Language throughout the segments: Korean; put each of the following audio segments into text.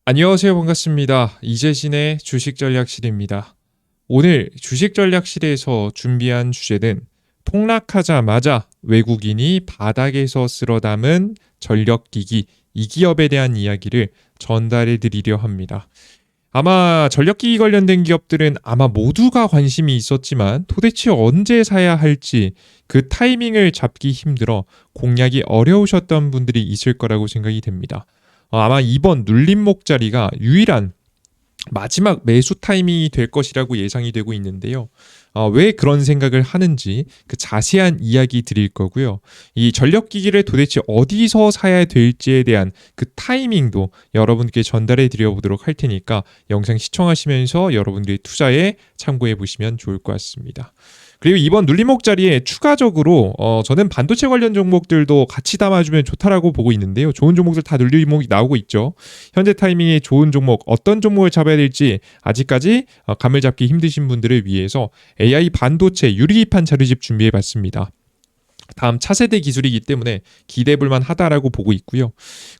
안녕하세요. 반갑습니다. 이재진의 주식전략실입니다. 오늘 주식전략실에서 준비한 주제는 폭락하자마자 외국인이 바닥에서 쓸어 담은 전력기기 이 기업에 대한 이야기를 전달해 드리려 합니다. 아마 전력기기 관련된 기업들은 아마 모두가 관심이 있었지만 도대체 언제 사야 할지 그 타이밍을 잡기 힘들어 공략이 어려우셨던 분들이 있을 거라고 생각이 됩니다. 아마 이번 눌림목 자리가 유일한 마지막 매수 타이밍이 될 것이라고 예상이 되고 있는데요. 왜 그런 생각을 하는지 그 자세한 이야기 드릴 거고요. 이 전력기기를 도대체 어디서 사야 될지에 대한 그 타이밍도 여러분께 전달해 드려 보도록 할 테니까 영상 시청하시면서 여러분들이 투자에 참고해 보시면 좋을 것 같습니다. 그리고 이번 눌림목 자리에 추가적으로 저는 반도체 관련 종목들도 같이 담아주면 좋다라고 보고 있는데요. 좋은 종목들 다 눌림목이 나오고 있죠. 현재 타이밍에 좋은 종목 어떤 종목을 잡아야 될지 아직까지 감을 잡기 힘드신 분들을 위해서 AI 반도체 유리기판 자료집 준비해봤습니다. 다음 차세대 기술이기 때문에 기대해볼만 하다라고 보고 있고요.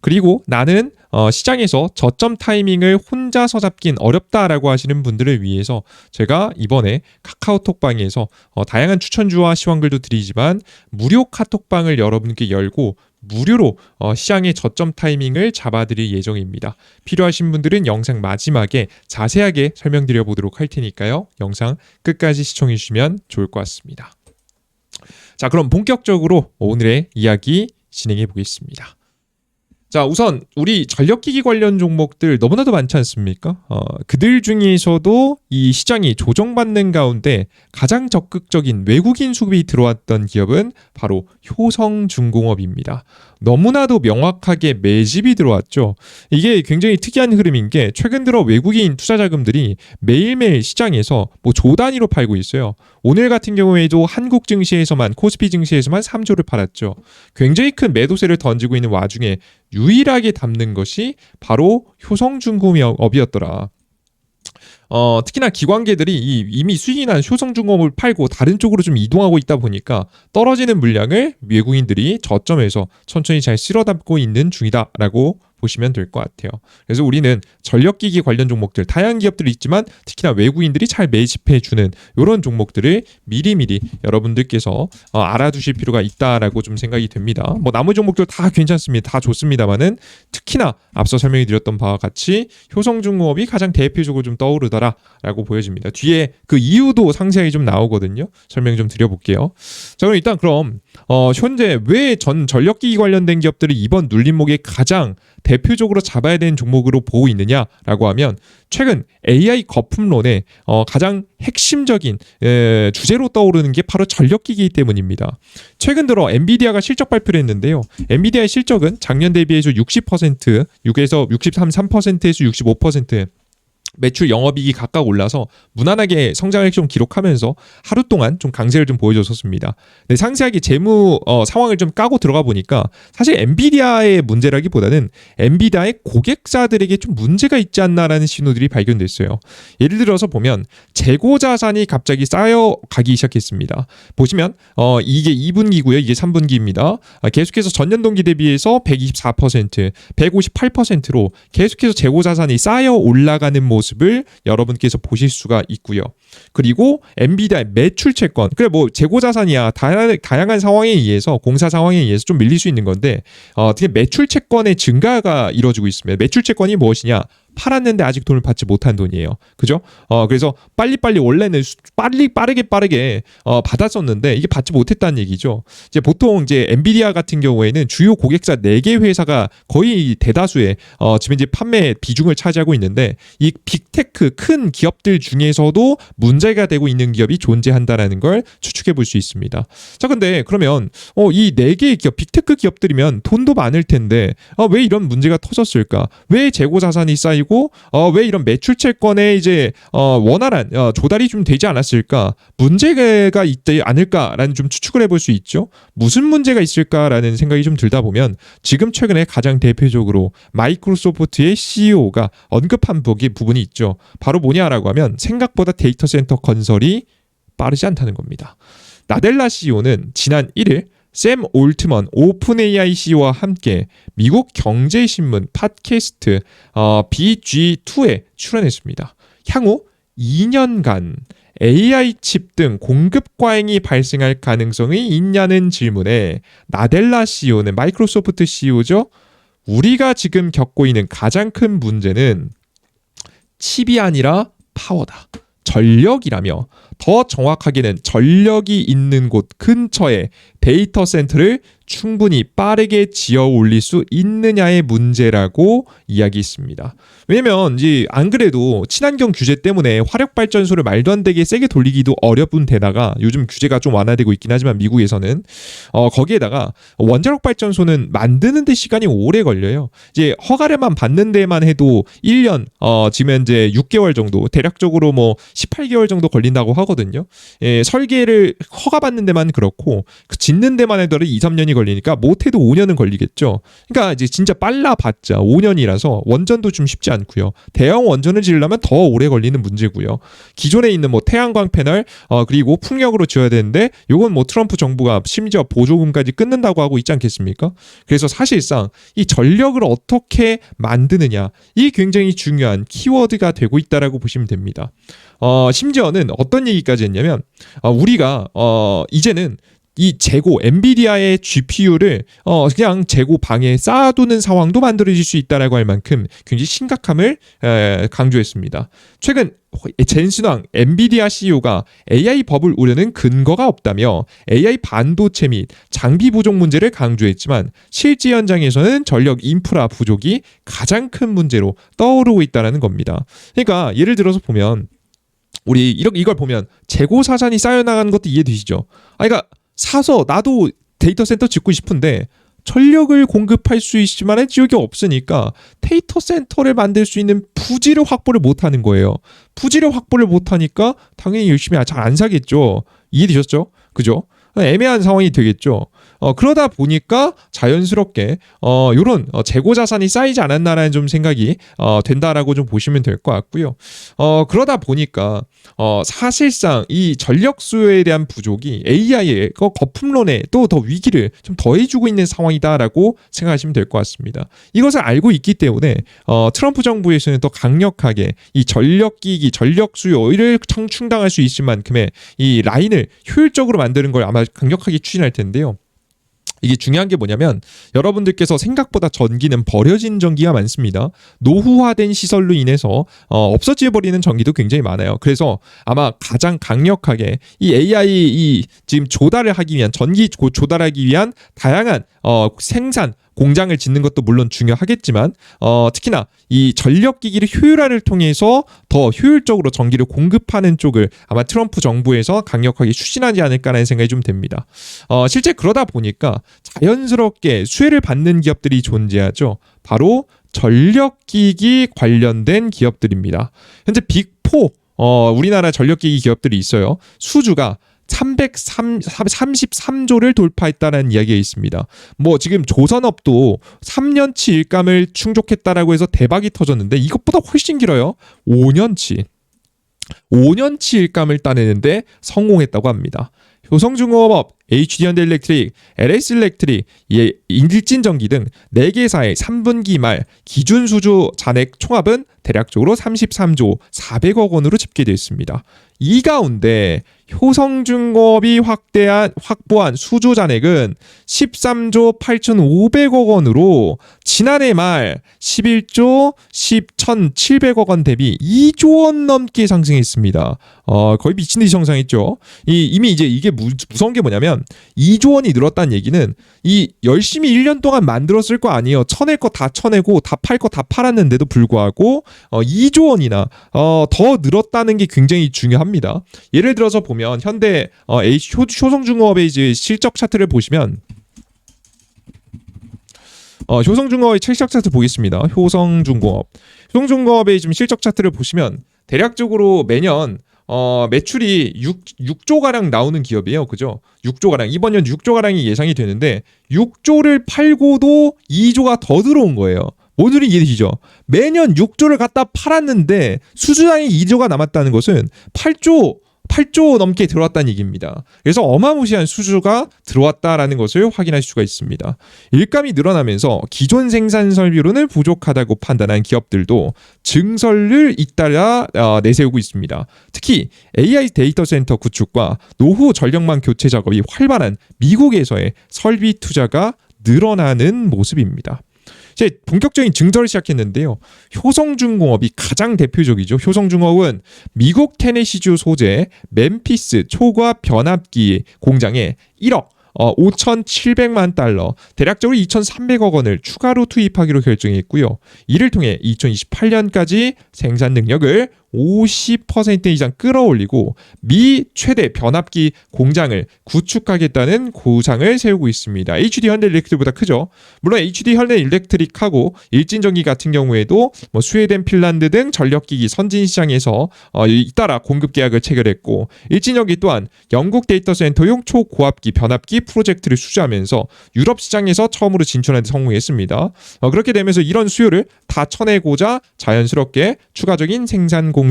그리고 나는 시장에서 저점 타이밍을 혼자서 잡긴 어렵다라고 하시는 분들을 위해서 제가 이번에 카카오톡방에서 다양한 추천주와 시황글도 드리지만 무료 카톡방을 여러분께 열고 무료로 시장의 저점 타이밍을 잡아드릴 예정입니다. 필요하신 분들은 영상 마지막에 자세하게 설명드려 보도록 할 테니까요. 영상 끝까지 시청해 주시면 좋을 것 같습니다. 자, 그럼 본격적으로 오늘의 이야기 진행해 보겠습니다. 자, 우선 우리 전력기기 관련 종목들 너무나도 많지 않습니까? 그들 중에서도 이 시장이 조정받는 가운데 가장 적극적인 외국인 수급이 들어왔던 기업은 바로 효성중공업입니다. 너무나도 명확하게 매집이 들어왔죠. 이게 굉장히 특이한 흐름인 게 최근 들어 외국인 투자 자금들이 매일매일 시장에서 조 단위로 팔고 있어요. 오늘 같은 경우에도 한국 증시에서만 코스피 증시에서만 3조를 팔았죠. 굉장히 큰 매도세를 던지고 있는 와중에 유일하게 담는 것이 바로 효성중공업이었더라. 특히나 기관계들이 이미 수익이 난 효성중공업을 팔고 다른 쪽으로 좀 이동하고 있다 보니까 떨어지는 물량을 외국인들이 저점에서 천천히 잘 쓸어 담고 있는 중이다라고 보시면 될 것 같아요. 그래서 우리는 전력기기 관련 종목들 다양한 기업들이 있지만 특히나 외국인들이 잘 매집해주는 이런 종목들을 미리미리 여러분들께서 알아두실 필요가 있다라고 좀 생각이 됩니다. 나머지 종목들 다 괜찮습니다. 다 좋습니다만은 특히나 앞서 설명해 드렸던 바와 같이 효성중공업이 가장 대표적으로 좀 떠오르더라라고 보여집니다. 뒤에 그 이유도 상세하게 좀 나오거든요. 설명 좀 드려볼게요. 자, 그럼 일단 현재 왜 전력기기 관련된 기업들이 이번 눌림목에 가장 대표적으로 잡아야 되는 종목으로 보고 있느냐라고 하면 최근 AI 거품론의 가장 핵심적인 주제로 떠오르는 게 바로 전력기기 때문입니다. 최근 들어 엔비디아가 실적 발표를 했는데요. 엔비디아의 실적은 작년 대비해서 60%, 6에서 63%에서 65% 매출 영업이익이 각각 올라서 무난하게 성장을 좀 기록하면서 하루 동안 좀 강세를 좀 보여줬었습니다. 근데 상세하게 재무 상황을 좀 까고 들어가 보니까 사실 엔비디아의 문제라기보다는 엔비디아의 고객사들에게 좀 문제가 있지 않나라는 신호들이 발견됐어요. 예를 들어서 보면 재고 자산이 갑자기 쌓여가기 시작했습니다. 보시면 이게 2분기고요. 이게 3분기입니다. 계속해서 전년 동기 대비해서 124%, 158%로 계속해서 재고 자산이 쌓여 올라가는 모습을 여러분께서 보실 수가 있고요. 그리고 엔비디아의 매출 채권, 그래 재고 자산이야 다양한 상황에 의해서 공사 상황에 의해서 좀 밀릴 수 있는 건데 어떻게 매출 채권의 증가가 이루어지고 있습니다. 매출 채권이 무엇이냐? 팔았는데 아직 돈을 받지 못한 돈이에요. 그죠? 그래서 빨리빨리 원래는 빠르게 받았었는데 이게 받지 못했다는 얘기죠. 이제 보통 엔비디아 같은 경우에는 주요 고객사 4개 회사가 거의 대다수의 지금 이제 판매 비중을 차지하고 있는데 이 빅테크 큰 기업들 중에서도 문제가 되고 있는 기업이 존재한다라는 걸 추측해 볼 수 있습니다. 자, 근데 그러면 이 4개의 기업, 빅테크 기업들이면 돈도 많을 텐데 왜 이런 문제가 터졌을까? 왜 재고 자산이 쌓이고 왜 이런 매출 채권에 원활한 조달이 좀 되지 않았을까? 문제가 있지 않을까라는 좀 추측을 해볼 수 있죠. 무슨 문제가 있을까라는 생각이 좀 들다 보면 지금 최근에 가장 대표적으로 마이크로소프트의 CEO가 언급한 부분이 있죠. 바로 뭐냐라고 하면 생각보다 데이터 센터 건설이 빠르지 않다는 겁니다. 나델라 CEO는 지난 1일 샘 올트먼 오픈 AI CEO와 함께 미국 경제신문 팟캐스트 BG2에 출연했습니다. 향후 2년간 AI 칩 등 공급 과잉이 발생할 가능성이 있냐는 질문에 나델라 CEO는 마이크로소프트 CEO죠. 우리가 지금 겪고 있는 가장 큰 문제는 칩이 아니라 파워다. 전력이라며 더 정확하게는 전력이 있는 곳 근처에 데이터 센터를 충분히 빠르게 지어 올릴 수 있느냐의 문제라고 이야기했습니다. 왜냐면 이제 안 그래도 친환경 규제 때문에 화력 발전소를 말도 안 되게 세게 돌리기도 어려운 데다가 요즘 규제가 좀 완화되고 있긴 하지만 미국에서는 거기에다가 원자력 발전소는 만드는 데 시간이 오래 걸려요. 이제 허가를만 받는 데만 해도 1년 지금 현재 6개월 정도 대략적으로 뭐 18개월 정도 걸린다고 하거든요. 예, 설계를 허가 받는 데만 그렇고 그 짓는 데만 해도 2, 3년이 걸리니까 못해도 5년은 걸리겠죠. 그러니까 이제 진짜 빨라봤자 5년이라서 원전도 좀 쉽지 않고요. 대형 원전을 지으려면 더 오래 걸리는 문제고요. 기존에 있는 뭐 태양광 패널 그리고 풍력으로 지어야 되는데 요건 뭐 트럼프 정부가 심지어 보조금까지 끊는다고 하고 있지 않겠습니까? 그래서 사실상 이 전력을 어떻게 만드느냐 이게 굉장히 중요한 키워드가 되고 있다라고 보시면 됩니다. 심지어는 어떤 얘기까지 했냐면 우리가 이제는 이 재고 엔비디아의 GPU를 그냥 재고 방에 쌓아두는 상황도 만들어질 수 있다라고 할 만큼 굉장히 심각함을 강조했습니다. 최근 젠슨왕 엔비디아 CEO가 AI 버블 우려는 근거가 없다며 AI 반도체 및 장비 부족 문제를 강조했지만 실제 현장에서는 전력 인프라 부족이 가장 큰 문제로 떠오르고 있다는 겁니다. 그러니까 예를 들어서 보면 우리 이걸 보면 재고 사산이 쌓여나가는 것도 이해되시죠? 그러니까 사서 나도 데이터 센터 짓고 싶은데 전력을 공급할 수 있지만은 지역이 없으니까 데이터 센터를 만들 수 있는 부지를 확보를 못하는 거예요. 부지를 확보를 못하니까 당연히 열심히 잘 안 사겠죠. 이해되셨죠? 그죠? 애매한 상황이 되겠죠. 그러다 보니까 자연스럽게 이런 재고 자산이 쌓이지 않았나라는 좀 생각이 된다라고 좀 보시면 될 것 같고요. 그러다 보니까 사실상 이 전력 수요에 대한 부족이 AI의 거품론에 또 더 위기를 좀 더해주고 있는 상황이다라고 생각하시면 될 것 같습니다. 이것을 알고 있기 때문에 트럼프 정부에서는 더 강력하게 이 전력 기기, 전력 수요를 충당할 수 있을 만큼의 이 라인을 효율적으로 만드는 걸 아마 강력하게 추진할 텐데요. 이게 중요한 게 뭐냐면 여러분들께서 생각보다 전기는 버려진 전기가 많습니다. 노후화된 시설로 인해서 없어져버리는 전기도 굉장히 많아요. 그래서 아마 가장 강력하게 이 AI 지금 조달을 하기 위한 전기 조달하기 위한 다양한 생산 공장을 짓는 것도 물론 중요하겠지만 특히나 이 전력기기를 효율화를 통해서 더 효율적으로 전기를 공급하는 쪽을 아마 트럼프 정부에서 강력하게 추진하지 않을까라는 생각이 좀 됩니다. 실제 그러다 보니까 자연스럽게 수혜를 받는 기업들이 존재하죠. 바로 전력기기 관련된 기업들입니다. 현재 빅4 우리나라 전력기기 기업들이 있어요. 수주가 333조를 돌파했다는 이야기가 있습니다. 뭐 지금 조선업도 3년치 일감을 충족했다라고 해서 대박이 터졌는데 이것보다 훨씬 길어요. 5년치 일감을 따내는데 성공했다고 합니다. 효성중공업, HD현대일렉트릭, LS일렉트릭, 일진전기 등 4개사의 3분기 말 기준 수주 잔액 총합은 대략적으로 33조 400억 원으로 집계됐습니다. 이 가운데 효성중공업이 확보한 수주 잔액은 13조 8,500억 원으로 지난해 말 11조 1,700억 원 대비 2조 원 넘게 상승했습니다. 거의 미친 듯이 성장했죠. 이미 이제 이게 무서운 게 뭐냐면 2조 원이 늘었다는 얘기는 이 열심히 1년 동안 만들었을 거 아니에요. 쳐낼 거 다 쳐내고 다 팔 거 다 팔았는데도 불구하고 2조 원이나 더 늘었다는 게 굉장히 중요합니다. 예를 들어서 보면 현대 효성중공업의 이제 실적 차트를 보시면 효성중공업의 실적 차트 보겠습니다. 효성중공업의 지금 실적 차트를 보시면 대략적으로 매년 매출이 6조가량 나오는 기업이에요. 그죠? 6조가량. 이번 년 6조가량이 예상이 되는데 6조를 팔고도 2조가 더 들어온 거예요. 뭔 소리 이해되시죠? 매년 6조를 갖다 팔았는데 수주량이 2조가 남았다는 것은 8조 8조 넘게 들어왔다는 얘기입니다. 그래서 어마무시한 수주가 들어왔다라는 것을 확인할 수가 있습니다. 일감이 늘어나면서 기존 생산 설비로는 부족하다고 판단한 기업들도 증설을 잇따라 내세우고 있습니다. 특히 AI 데이터 센터 구축과 노후 전력망 교체 작업이 활발한 미국에서의 설비 투자가 늘어나는 모습입니다. 이제 본격적인 증설을 시작했는데요. 효성중공업이 가장 대표적이죠. 효성중공업은 미국 테네시주 소재 멤피스 초과 변압기 공장에 1억 5,700만 달러, 대략적으로 2,300억 원을 추가로 투입하기로 결정했고요. 이를 통해 2028년까지 생산 능력을 50% 이상 끌어올리고 미 최대 변압기 공장을 구축하겠다는 구상을 세우고 있습니다. HD 현대일렉트릭보다 크죠. 물론 HD 현대일렉트릭하고 일진전기 같은 경우에도 스웨덴, 핀란드 등 전력기기 선진 시장에서 잇따라 공급 계약을 체결했고, 일진전기 또한 영국 데이터 센터용 초고압기 변압기 프로젝트를 수주하면서 유럽 시장에서 처음으로 진출하는 데 성공했습니다. 그렇게 되면서 이런 수요를 다 쳐내고자 자연스럽게 추가적인 생산 공장을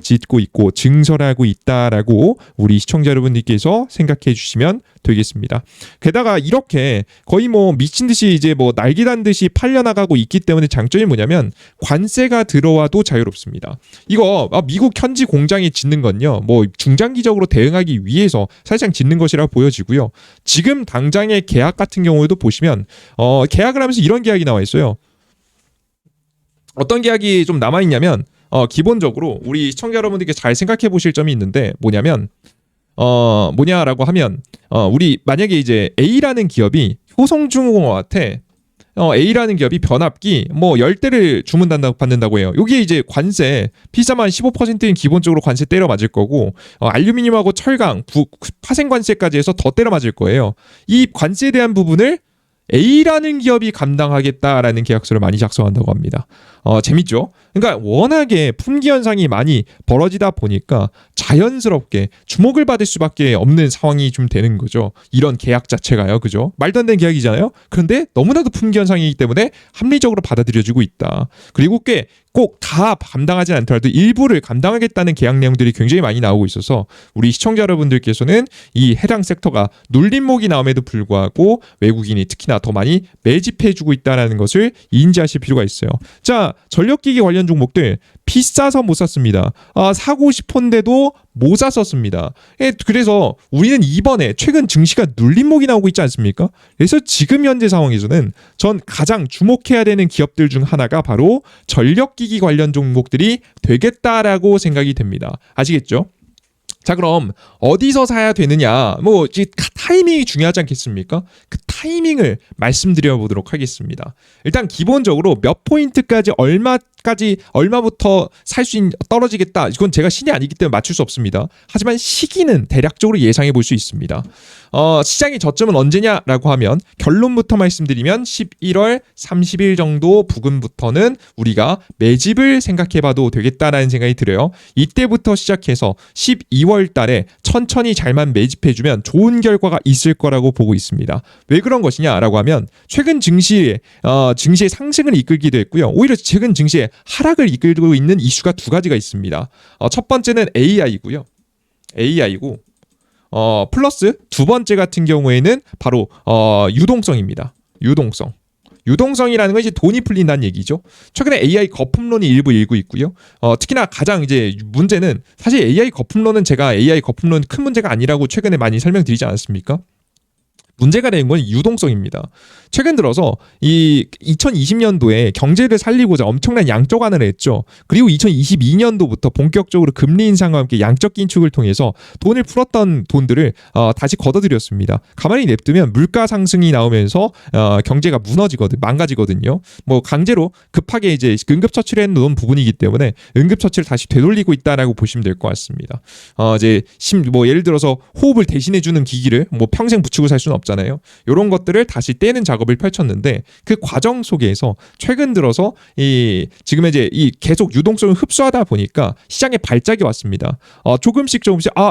짓고 있고 증설하고 있다라고 우리 시청자 여러분들께서 생각해 주시면 되겠습니다. 게다가 이렇게 거의 미친 듯이 이제 날개 단 듯이 팔려나가고 있기 때문에 장점이 뭐냐면 관세가 들어와도 자유롭습니다. 이거 미국 현지 공장에 짓는 건요, 중장기적으로 대응하기 위해서 사실상 짓는 것이라 보여지고요. 지금 당장의 계약 같은 경우에도 보시면 계약을 하면서 이런 계약이 나와 있어요. 어떤 계약이 좀 남아 있냐면 기본적으로 우리 시청자 여러분들께 잘 생각해 보실 점이 있는데 뭐냐라고 하면 우리 만약에 이제 A라는 기업이 효성중공업한테 A라는 기업이 변압기 10대를 받는다고 해요. 여기에 이제 관세 비싸면 15%인 기본적으로 관세 때려 맞을 거고, 알루미늄하고 철강, 파생 관세까지 해서 더 때려 맞을 거예요. 이 관세에 대한 부분을 A라는 기업이 감당하겠다라는 계약서를 많이 작성한다고 합니다. 재밌죠? 그러니까 워낙에 품귀 현상이 많이 벌어지다 보니까 자연스럽게 주목을 받을 수밖에 없는 상황이 좀 되는 거죠. 이런 계약 자체가요. 그죠? 말도 안 되는 계약이잖아요. 그런데 너무나도 품귀 현상이기 때문에 합리적으로 받아들여지고 있다. 그리고 꽤 꼭 다 감당하지 않더라도 일부를 감당하겠다는 계약 내용들이 굉장히 많이 나오고 있어서 우리 시청자 여러분들께서는 이 해당 섹터가 눌림목이 나옴에도 불구하고 외국인이 특히나 더 많이 매집해주고 있다는 것을 인지하실 필요가 있어요. 자, 전력기기 관련 종목들 비싸서 못 샀습니다. 사고 싶었는데도 못 샀었습니다. 그래서 우리는 이번에 최근 증시가 눌림목이 나오고 있지 않습니까? 그래서 지금 현재 상황에서는 전 가장 주목해야 되는 기업들 중 하나가 바로 전력기기 관련 종목들이 되겠다라고 생각이 됩니다. 아시겠죠? 자, 그럼 어디서 사야 되느냐? 이제 타이밍이 중요하지 않겠습니까? 그 타이밍을 말씀드려 보도록 하겠습니다. 일단 기본적으로 몇 포인트까지 얼마부터 떨어지겠다. 이건 제가 신이 아니기 때문에 맞출 수 없습니다. 하지만 시기는 대략적으로 예상해 볼 수 있습니다. 시장의 저점은 언제냐라고 하면 결론부터 말씀드리면 11월 30일 정도 부근부터는 우리가 매집을 생각해 봐도 되겠다라는 생각이 들어요. 이때부터 시작해서 12월 달에 천천히 잘만 매집해주면 좋은 결과가 있을 거라고 보고 있습니다. 왜 그런 것이냐라고 하면 최근 증시의 상승을 이끌기도 했고요. 오히려 최근 증시의 하락을 이끌고 있는 이슈가 두 가지가 있습니다. 첫 번째는 AI고 플러스 두 번째 같은 경우에는 바로 유동성입니다. 유동성이라는 건 이제 돈이 풀린다는 얘기죠. 최근에 AI 거품론이 일부 일고 있고요. 특히나 가장 이제 문제는 사실 AI 거품론은 제가 AI 거품론 큰 문제가 아니라고 최근에 많이 설명드리지 않았습니까? 문제가 되는 건 유동성입니다. 최근 들어서 이 2020년도에 경제를 살리고자 엄청난 양적 완화를 했죠. 그리고 2022년도부터 본격적으로 금리 인상과 함께 양적 긴축을 통해서 돈을 풀었던 돈들을 다시 걷어들였습니다. 가만히 냅두면 물가 상승이 나오면서 경제가 망가지거든요. 강제로 급하게 이제 응급처치를 해놓은 부분이기 때문에 응급처치를 다시 되돌리고 있다라고 보시면 될 것 같습니다. 이제 예를 들어서 호흡을 대신해주는 기기를 평생 붙이고 살 수는 없잖아요. 이런 것들을 다시 떼는 작업 작업을 펼쳤는데 그 과정 속에서 최근 들어서 지금 이제 계속 유동성을 흡수하다 보니까 시장에 발작이 왔습니다. 조금씩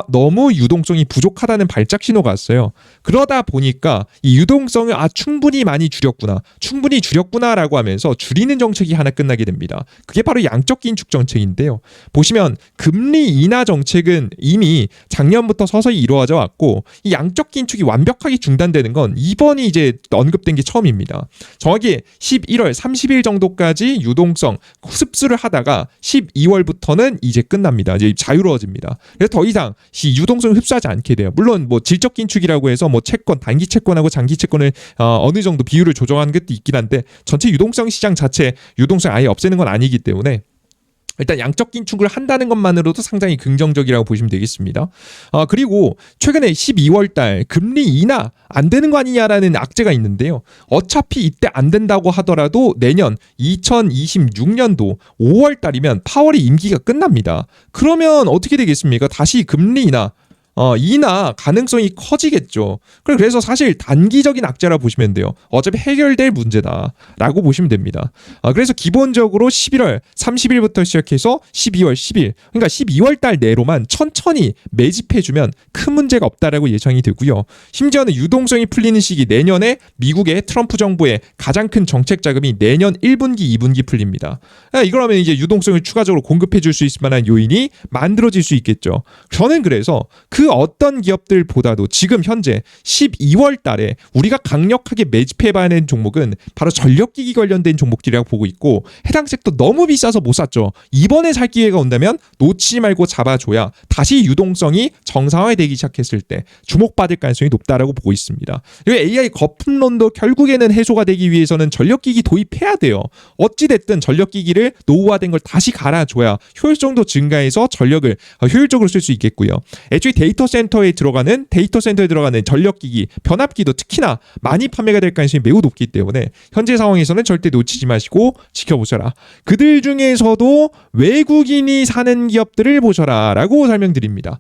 너무 유동성이 부족하다는 발작 신호가 왔어요. 그러다 보니까 이 유동성을 충분히 많이 줄였구나라고 하면서 줄이는 정책이 하나 끝나게 됩니다. 그게 바로 양적 긴축 정책인데요. 보시면 금리 인하 정책은 이미 작년부터 서서히 이루어져 왔고 이 양적 긴축이 완벽하게 중단되는 건 이번이 이제 언급된 게 처음입니다. 정확히 11월 30일 정도까지 유동성 흡수를 하다가 12월부터는 이제 끝납니다. 이제 자유로워집니다. 그래서 더 이상 유동성을 흡수하지 않게 돼요. 물론 뭐 질적 긴축이라고 해서 뭐 채권, 단기 채권하고 장기 채권을 어느 정도 비율을 조정하는 것도 있긴 한데 전체 유동성 시장 자체 유동성 아예 없애는 건 아니기 때문에 일단 양적 긴축을 한다는 것만으로도 상당히 긍정적이라고 보시면 되겠습니다. 그리고 최근에 12월 달 금리 인하 안 되는 거 아니냐라는 악재가 있는데요. 어차피 이때 안 된다고 하더라도 내년 2026년도 5월 달이면 파월의 임기가 끝납니다. 그러면 어떻게 되겠습니까? 다시 금리 인하 가능성이 커지겠죠. 그래서 사실 단기적인 악재라 보시면 돼요. 어차피 해결될 문제다라고 보시면 됩니다. 그래서 기본적으로 11월 30일부터 시작해서 12월 10일, 그러니까 12월 달 내로만 천천히 매집해주면 큰 문제가 없다라고 예상이 되고요. 심지어는 유동성이 풀리는 시기 내년에 미국의 트럼프 정부의 가장 큰 정책 자금이 내년 1분기, 2분기 풀립니다. 이걸 하면 이제 유동성을 추가적으로 공급해줄 수 있을 만한 요인이 만들어질 수 있겠죠. 저는 그래서 그 어떤 기업들보다도 지금 현재 12월 달에 우리가 강력하게 매집해봐야 하는 종목은 바로 전력기기 관련된 종목들이라고 보고 있고 해당 섹터 너무 비싸서 못 샀죠. 이번에 살 기회가 온다면 놓치지 말고 잡아줘야 다시 유동성이 정상화되기 시작했을 때 주목받을 가능성이 높다라고 보고 있습니다. 그리고 AI 거품론도 결국에는 해소가 되기 위해서는 전력기기 도입해야 돼요. 어찌됐든 전력기기를 노후화된 걸 다시 갈아줘야 효율성도 증가해서 전력을 효율적으로 쓸 수 있겠고요. 애초에 데이터 센터에 들어가는 전력기기, 변압기도 특히나 많이 판매가 될 가능성이 매우 높기 때문에 현재 상황에서는 절대 놓치지 마시고 지켜보셔라. 그들 중에서도 외국인이 사는 기업들을 보셔라 라고 설명드립니다.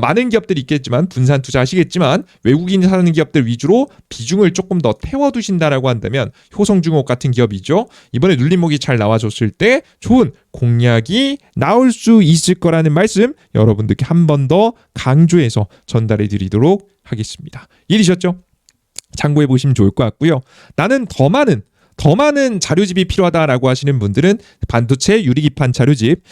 많은 기업들이 있겠지만 분산 투자하시겠지만 외국인이 사는 기업들 위주로 비중을 조금 더 태워두신다라고 한다면 효성중옥 같은 기업이죠. 이번에 눌림목이 잘 나와줬을 때 좋은 공략이 나올 수 있을 거라는 말씀 여러분들께 한 번 더 강조해서 전달해 드리도록 하겠습니다. 이해되셨죠? 참고해 보시면 좋을 것 같고요. 나는 더 많은 자료집이 필요하다라고 하시는 분들은 반도체 유리기판 자료집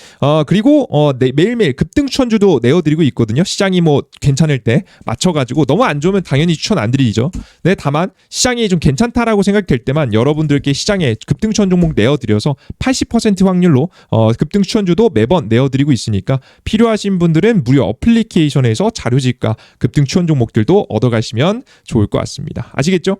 그리고 매일매일 급등 추천주도 내어드리고 있거든요. 시장이 뭐 괜찮을 때 맞춰가지고 너무 안 좋으면 당연히 추천 안 드리죠. 네, 다만 시장이 좀 괜찮다라고 생각될 때만 여러분들께 시장에 급등 추천 종목 내어드려서 80% 확률로 급등 추천주도 매번 내어드리고 있으니까 필요하신 분들은 무료 어플리케이션에서 자료집과 급등 추천 종목들도 얻어가시면 좋을 것 같습니다. 아시겠죠?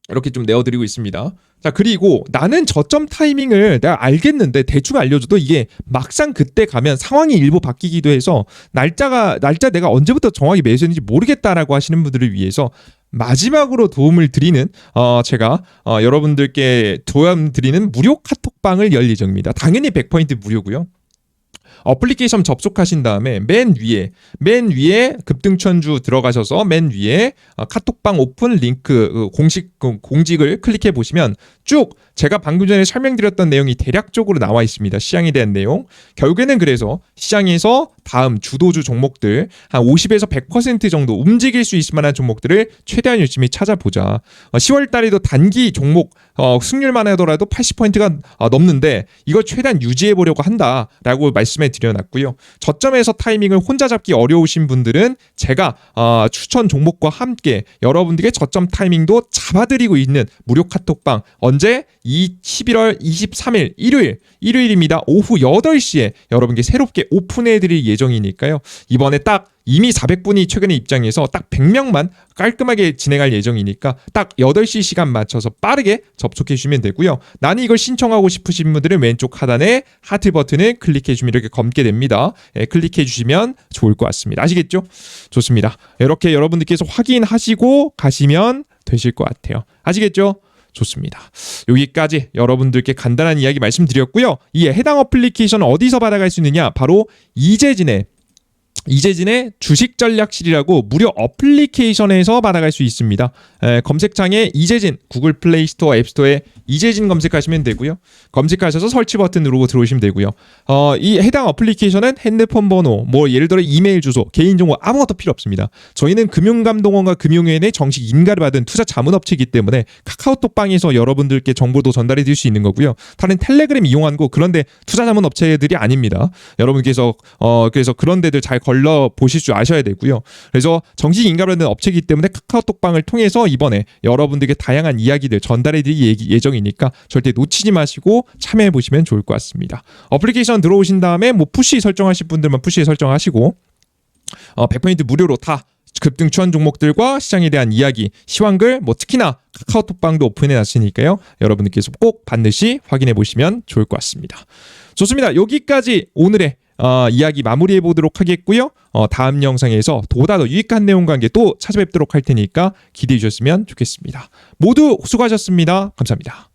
이렇게 좀 내어드리고 있습니다. 자, 그리고 나는 저점 타이밍을 내가 알겠는데 대충 알려줘도 이게 막상 그때 가면 상황이 일부 바뀌기도 해서 날짜 내가 언제부터 정확히 매수했는지 모르겠다라고 하시는 분들을 위해서 마지막으로 도움을 드리는 제가 여러분들께 도움드리는 무료 카톡방을 열 예정입니다. 당연히 100% 무료고요. 어플리케이션 접속하신 다음에 맨 위에 급등천주 들어가셔서 맨 위에 카톡방 오픈 링크 공직을 클릭해 보시면 쭉 제가 방금 전에 설명드렸던 내용이 대략적으로 나와 있습니다. 시장에 대한 내용. 결국에는 그래서 시장에서 다음 주도주 종목들 한 50에서 100% 정도 움직일 수 있을 만한 종목들을 최대한 열심히 찾아보자. 10월 달에도 단기 종목 승률만 하더라도 80%가 넘는데 이걸 최대한 유지해 보려고 한다라고 말씀해 드려놨고요. 저점에서 타이밍을 혼자 잡기 어려우신 분들은 제가 추천 종목과 함께 여러분들께 저점 타이밍도 잡아드리고 있는 무료 카톡방 언제? 11월 23일 일요일입니다. 오후 8시에 여러분께 새롭게 오픈해드릴 예정이니까요. 이번에 딱 이미 400분이 최근에 입장해서 딱 100명만 깔끔하게 진행할 예정이니까 딱 8시 시간 맞춰서 빠르게 접속해 주시면 되고요. 나는 이걸 신청하고 싶으신 분들은 왼쪽 하단에 하트 버튼을 클릭해 주면 이렇게 검게 됩니다. 클릭해 주시면 좋을 것 같습니다. 아시겠죠? 좋습니다. 이렇게 여러분들께서 확인하시고 가시면 되실 것 같아요. 아시겠죠? 좋습니다. 여기까지 여러분들께 간단한 이야기 말씀드렸고요. 이 해당 어플리케이션 어디서 받아갈 수 있느냐? 바로 이재진의 이재진의 주식전략실이라고 무료 어플리케이션에서 받아갈 수 있습니다. 검색창에 이재진, 구글 플레이 스토어, 앱 스토어에 이재진 검색하시면 되고요. 검색하셔서 설치 버튼 누르고 들어오시면 되고요. 이 해당 어플리케이션은 핸드폰 번호, 뭐 예를 들어 이메일 주소, 개인정보 아무것도 필요 없습니다. 저희는 금융감독원과 금융위원회 정식 인가를 받은 투자 자문업체이기 때문에 카카오톡방에서 여러분들께 정보도 전달해 드릴 수 있는 거고요. 다른 텔레그램 이용한 거 그런데 투자 자문업체들이 아닙니다. 여러분께서 그래서 그런 데들 잘 걸러 보실 줄 아셔야 되고요. 그래서 정식 인가를 받은 업체이기 때문에 카카오톡방을 통해서 이번에 여러분들께 다양한 이야기들 전달해 드릴 예정이니까 절대 놓치지 마시고 참여해 보시면 좋을 것 같습니다. 어플리케이션 들어오신 다음에 뭐 푸시 설정하실 분들만 푸시 설정하시고 100% 무료로 다 급등 추천 종목들과 시장에 대한 이야기, 시황글, 뭐 특히나 카카오톡방도 오픈해 놨으니까요. 여러분들께서 꼭 반드시 확인해 보시면 좋을 것 같습니다. 좋습니다. 여기까지 오늘의 이야기 마무리해 보도록 하겠고요. 다음 영상에서 보다 더 유익한 내용과 함께 또 찾아뵙도록 할 테니까 기대해 주셨으면 좋겠습니다. 모두 수고하셨습니다. 감사합니다.